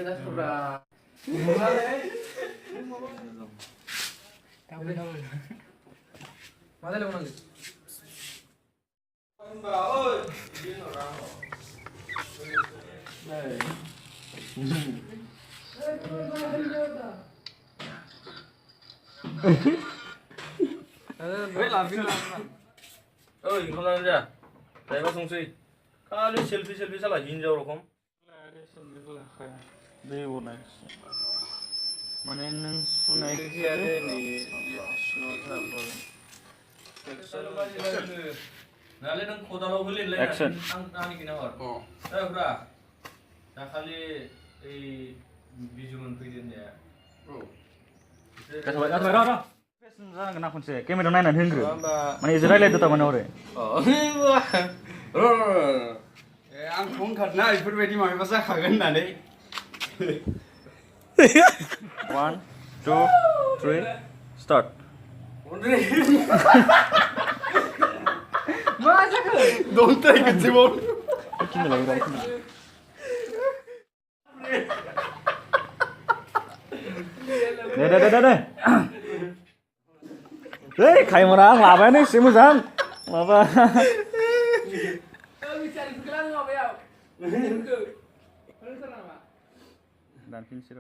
Dia dah sudah. Tahu. Mana le orang? Mbak, oi. Dia orang. Này. Vậy làm phim làm. Ơi, không làm gì à? Đấy bác Song Suy. Kali selfie salah hinjau rokom. Đây bộ này. Mà nên này Sisi ada ni. Nale nang khoda lo beli le. Action. Ang kina hor. Eh bra. Dah kali visual figure ni. Kasih baik ra. Ra kena kunci. Kamera naik nanti hengru. Mana Israel itu tak mana orang. आं phone खारना इफोरबायदि माबा जाखागोन होननानै 1 2 3 start मा जाखो दंथाय गोजौआव Kini lagi dari sini. Deh. Hei, kayak orang laba nih sih muzang. Laba. Cari sekolah ngapa ya? Dan finish